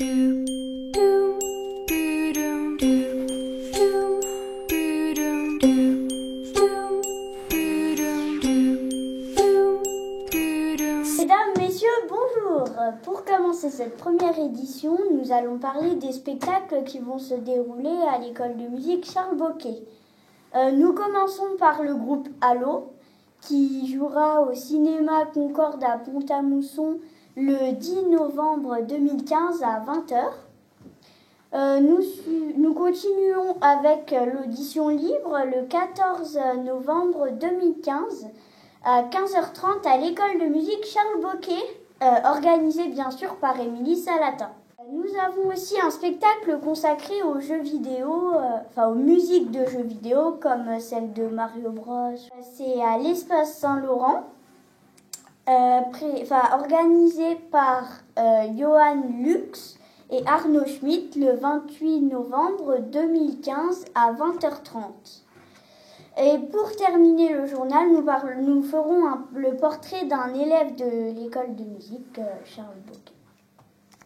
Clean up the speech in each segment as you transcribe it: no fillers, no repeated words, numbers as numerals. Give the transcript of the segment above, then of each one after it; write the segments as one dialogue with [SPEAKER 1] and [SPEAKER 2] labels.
[SPEAKER 1] Mesdames, messieurs, bonjour. Pour commencer cette première édition, nous allons parler des spectacles qui vont se dérouler à l'école de musique Charles Bocquet. Nous commençons par le groupe Allo, qui jouera au cinéma Concorde à Pont-à-Mousson le 10 novembre 2015 à 20h. Nous continuons avec l'audition libre le 14 novembre 2015 à 15h30 à l'école de musique Charles Bocquet, organisée bien sûr par Émilie Salata. Nous avons aussi un spectacle consacré aux jeux vidéo, aux musiques de jeux vidéo comme celle de Mario Bros. C'est à l'Espace Saint-Laurent, organisé par Johan Lux et Arnaud Schmitt le 28 novembre 2015 à 20h30. Et pour terminer le journal, nous ferons le portrait d'un élève de l'école de musique Charles Bocquet.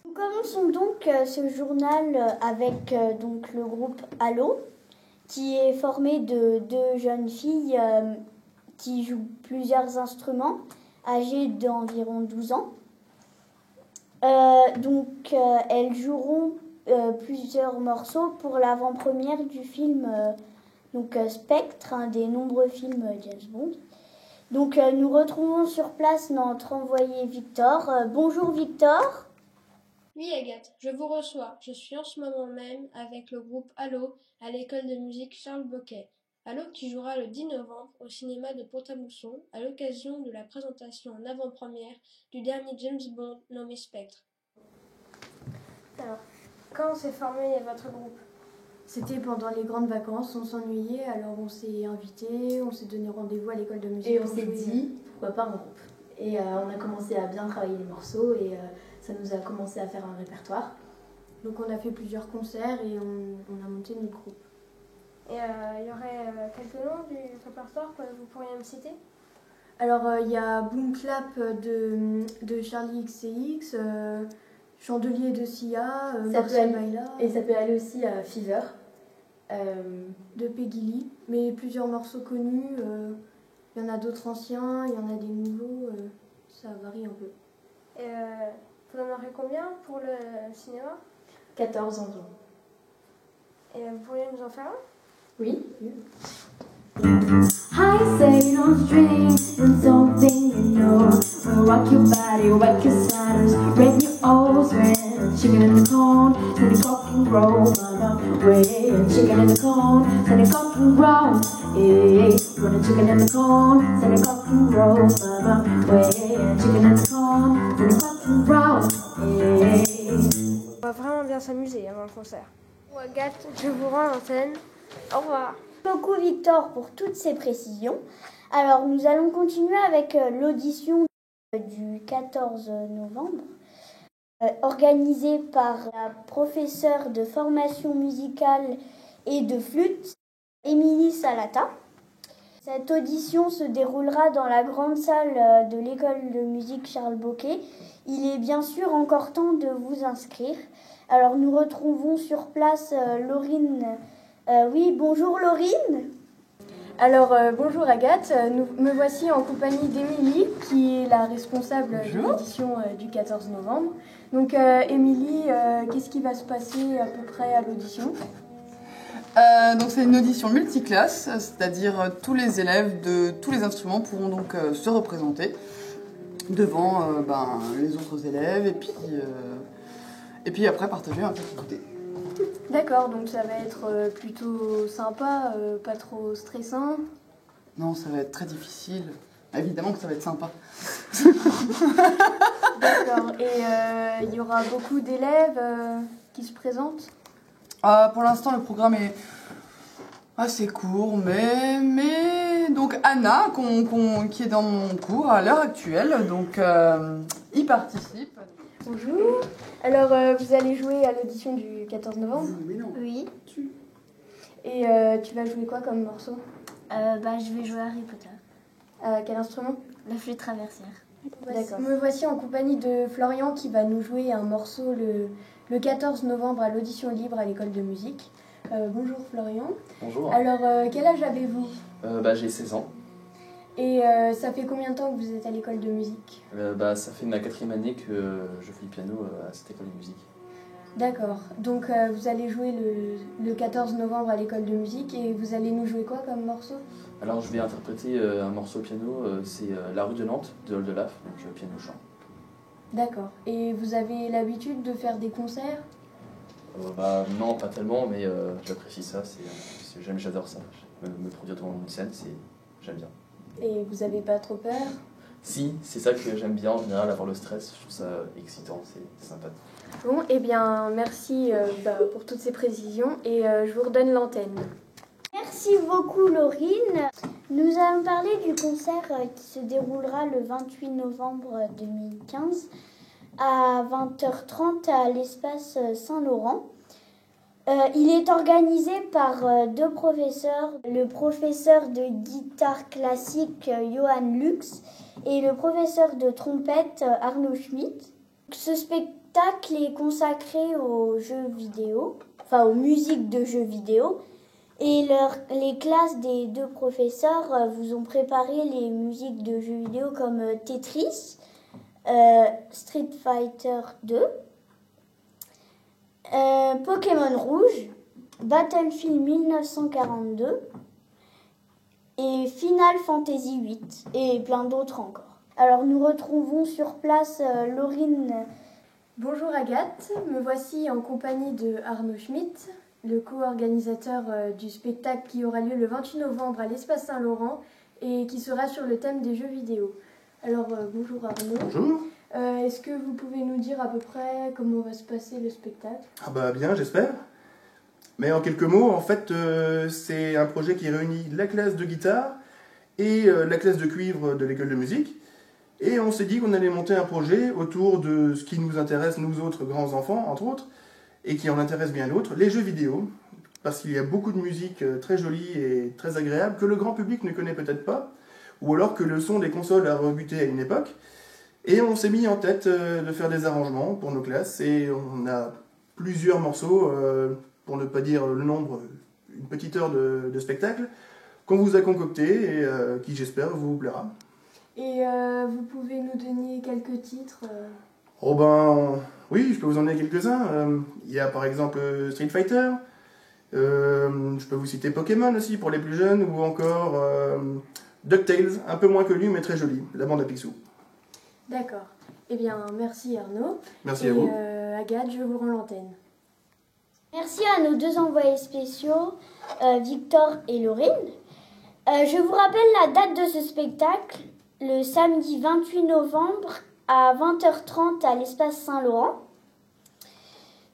[SPEAKER 1] Nous commençons donc ce journal avec le groupe Allo, qui est formé de deux jeunes filles qui jouent plusieurs instruments, âgées d'environ 12 ans. Elles joueront plusieurs morceaux pour l'avant-première du film Spectre, un des nombreux films James Bond. Nous retrouvons sur place notre envoyé Victor. Bonjour Victor.
[SPEAKER 2] Oui Agathe, je vous reçois. Je suis en ce moment même avec le groupe Allo à l'école de musique Charles Bocquet. Allo qui jouera le 10 novembre au cinéma de Pont-à-Mousson à l'occasion de la présentation en avant-première du dernier James Bond nommé Spectre.
[SPEAKER 3] Alors, quand s'est formé votre groupe ?
[SPEAKER 4] C'était pendant les grandes vacances, on s'ennuyait, alors on s'est invités, on s'est donné rendez-vous à l'école de musique.
[SPEAKER 5] Et on s'est dit, pourquoi pas un groupe. Et on a commencé à bien travailler les morceaux et ça nous a commencé à faire un répertoire.
[SPEAKER 4] Donc on a fait plusieurs concerts et on a monté notre groupe.
[SPEAKER 3] Et il y aurait quelques noms du répertoire que vous pourriez me citer ?
[SPEAKER 4] Alors il y a Boom Clap de Charlie XCX, Chandelier de Sia, Marcel Maïla.
[SPEAKER 5] Et ça peut aller aussi à Fever.
[SPEAKER 4] De Peggy Lee, mais plusieurs morceaux connus. Il y en a d'autres anciens, il y en a des nouveaux, ça varie un peu.
[SPEAKER 3] Et vous en aurez combien pour le cinéma ?
[SPEAKER 5] 14 environ.
[SPEAKER 3] Et vous pourriez nous en faire un ?
[SPEAKER 5] Oui.
[SPEAKER 6] I say no strings and something you know. Rock your body, whack your sliders, break your old sweat. Chicken in the corn, send it cock and roll, mama. Way chicken in the corn, send it cock and roll. Hey, run a chicken in the corn, send it cock and roll, mama. Way chicken in the corn, send it cock and roll. Hey.
[SPEAKER 3] On va vraiment bien s'amuser avant le concert. Agathe, je vous rends l'antenne. Au revoir.
[SPEAKER 1] Merci beaucoup Victor pour toutes ces précisions. Alors nous allons continuer avec l'audition du 14 novembre, organisée par la professeure de formation musicale et de flûte, Émilie Salata. Cette audition se déroulera dans la grande salle de l'école de musique Charles Bocquet. Il est bien sûr encore temps de vous inscrire. Alors nous retrouvons sur place Laurine. Oui, bonjour Laurine.
[SPEAKER 4] Alors bonjour Agathe, me voici en compagnie d'Émilie qui est la responsable de l'édition du 14 novembre. Donc Émilie, qu'est-ce qui va se passer à peu près à l'audition ?
[SPEAKER 7] Donc c'est une audition multiclasse, c'est-à-dire tous les élèves de tous les instruments pourront donc se représenter devant les autres élèves et puis après partager un petit goûter.
[SPEAKER 4] D'accord, donc ça va être plutôt sympa, pas trop stressant.
[SPEAKER 7] Non, ça va être très difficile. Évidemment que ça va être sympa.
[SPEAKER 4] D'accord, et il y aura beaucoup d'élèves qui se présentent ?
[SPEAKER 7] Pour l'instant, le programme est assez court, mais donc Anna, qui est dans mon cours à l'heure actuelle, donc y participe.
[SPEAKER 4] Bonjour. Alors, vous allez jouer à l'audition du 14 novembre ?
[SPEAKER 1] Oui.
[SPEAKER 4] Et tu vas jouer quoi comme morceau ?
[SPEAKER 1] Je vais jouer Harry Potter.
[SPEAKER 4] Quel instrument ?
[SPEAKER 1] La flûte traversière.
[SPEAKER 4] D'accord. Me voici en compagnie de Florian qui va nous jouer un morceau le 14 novembre à l'audition libre à l'école de musique. Bonjour Florian.
[SPEAKER 8] Bonjour.
[SPEAKER 4] Alors, quel âge avez-vous?
[SPEAKER 8] J'ai 16 ans.
[SPEAKER 4] Et ça fait combien de temps que vous êtes à l'école de musique?
[SPEAKER 8] Ça fait ma 4e année que je fais le piano à cette école de musique.
[SPEAKER 4] D'accord. Donc vous allez jouer le 14 novembre à l'école de musique et vous allez nous jouer quoi comme morceau?
[SPEAKER 8] Alors je vais interpréter un morceau au piano, c'est La rue de Nantes de Oldelaf, donc piano-chant.
[SPEAKER 4] D'accord. Et vous avez l'habitude de faire des concerts?
[SPEAKER 8] Non, pas tellement, mais j'apprécie ça, j'adore ça. Me produire devant une scène, j'aime bien.
[SPEAKER 4] Et vous avez pas trop peur?
[SPEAKER 8] Si, c'est ça que j'aime bien en général, avoir le stress, je trouve ça excitant, c'est sympa.
[SPEAKER 4] Bon, eh bien, merci pour toutes ces précisions et je vous redonne l'antenne.
[SPEAKER 1] Merci beaucoup Laurine. Nous allons parler du concert qui se déroulera le 28 novembre 2015 à 20h30 à l'espace Saint-Laurent. Il est organisé par deux professeurs, le professeur de guitare classique Johann Lux et le professeur de trompette Arnaud Schmitt. Ce spectacle est consacré aux jeux vidéo, enfin aux musiques de jeux vidéo. Et les classes des deux professeurs vous ont préparé les musiques de jeux vidéo comme Tetris, Street Fighter 2, Pokémon Rouge, Battlefield 1942 et Final Fantasy 8 et plein d'autres encore. Alors nous retrouvons sur place Laurine.
[SPEAKER 4] Bonjour Agathe, me voici en compagnie de Arnaud Schmitt, le co-organisateur du spectacle qui aura lieu le 28 novembre à l'espace Saint-Laurent et qui sera sur le thème des jeux vidéo. Alors bonjour Arnaud.
[SPEAKER 9] Bonjour.
[SPEAKER 4] Est-ce que vous pouvez nous dire à peu près comment va se passer le spectacle?
[SPEAKER 9] Bien, j'espère. Mais en quelques mots, en fait, c'est un projet qui réunit la classe de guitare et la classe de cuivre de l'école de musique. Et on s'est dit qu'on allait monter un projet autour de ce qui nous intéresse, nous autres grands enfants, entre autres, et qui en intéresse bien d'autres, les jeux vidéo. Parce qu'il y a beaucoup de musique très jolie et très agréable que le grand public ne connaît peut-être pas, ou alors que le son des consoles a rebuté à une époque. Et on s'est mis en tête de faire des arrangements pour nos classes, et on a plusieurs morceaux, pour ne pas dire le nombre, une petite heure de spectacle, qu'on vous a concocté et qui, j'espère, vous plaira.
[SPEAKER 4] Et vous pouvez nous donner quelques titres
[SPEAKER 9] Oui, je peux vous en donner quelques-uns. Il y a par exemple Street Fighter, je peux vous citer Pokémon aussi pour les plus jeunes, ou encore DuckTales, un peu moins connu mais très joli, la bande à Picsou.
[SPEAKER 4] D'accord. Eh bien, merci Arnaud.
[SPEAKER 9] Merci à vous.
[SPEAKER 4] Agathe, je vous rends l'antenne.
[SPEAKER 1] Merci à nos deux envoyés spéciaux, Victor et Laurine. Je vous rappelle la date de ce spectacle, le samedi 28 novembre à 20h30 à l'espace Saint-Laurent.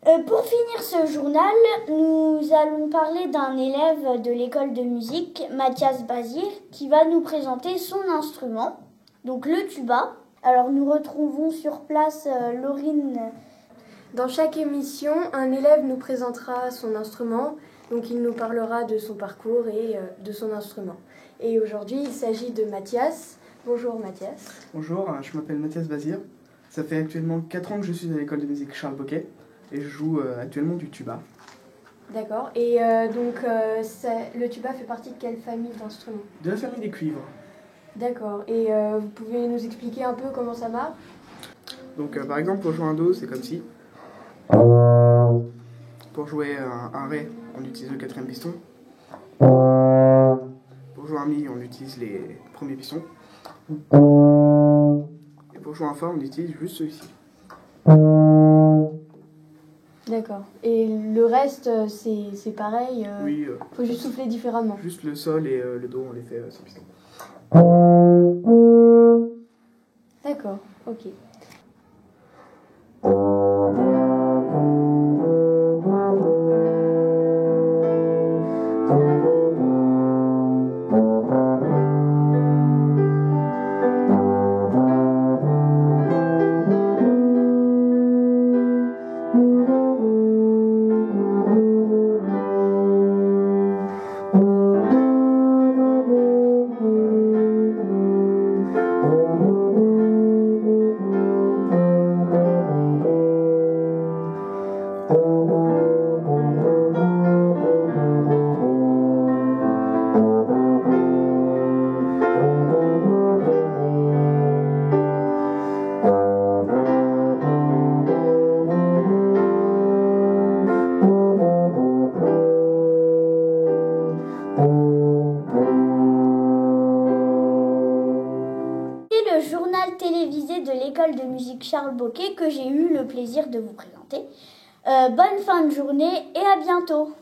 [SPEAKER 1] Pour finir ce journal, nous allons parler d'un élève de l'école de musique, Mathias Bazir, qui va nous présenter son instrument, donc le tuba. Alors nous retrouvons sur place Laurine.
[SPEAKER 4] Dans chaque émission, un élève nous présentera son instrument, donc il nous parlera de son parcours et de son instrument. Et aujourd'hui, il s'agit de Mathias. Bonjour Mathias.
[SPEAKER 10] Bonjour, je m'appelle Mathias Bazir. Ça fait actuellement 4 ans que je suis à l'école de musique Charles Boquet et je joue actuellement du tuba.
[SPEAKER 4] D'accord, et le tuba fait partie de quelle famille d'instruments?
[SPEAKER 10] De la famille des cuivres.
[SPEAKER 4] D'accord, et vous pouvez nous expliquer un peu comment ça marche?
[SPEAKER 10] Donc par exemple pour jouer un do, c'est comme ci. Pour jouer un ré, on utilise le 4e piston. Pour jouer un mi, on utilise les premiers pistons. Et pour jouer un fa, on utilise juste celui-ci.
[SPEAKER 4] D'accord. Et le reste, c'est pareil?
[SPEAKER 10] Oui.
[SPEAKER 4] Faut juste souffler différemment.
[SPEAKER 10] Juste le sol et le do, on les fait sans piston.
[SPEAKER 4] D'accord, ok.
[SPEAKER 1] l'école de musique Charles Bocquet que j'ai eu le plaisir de vous présenter. Bonne fin de journée et à bientôt.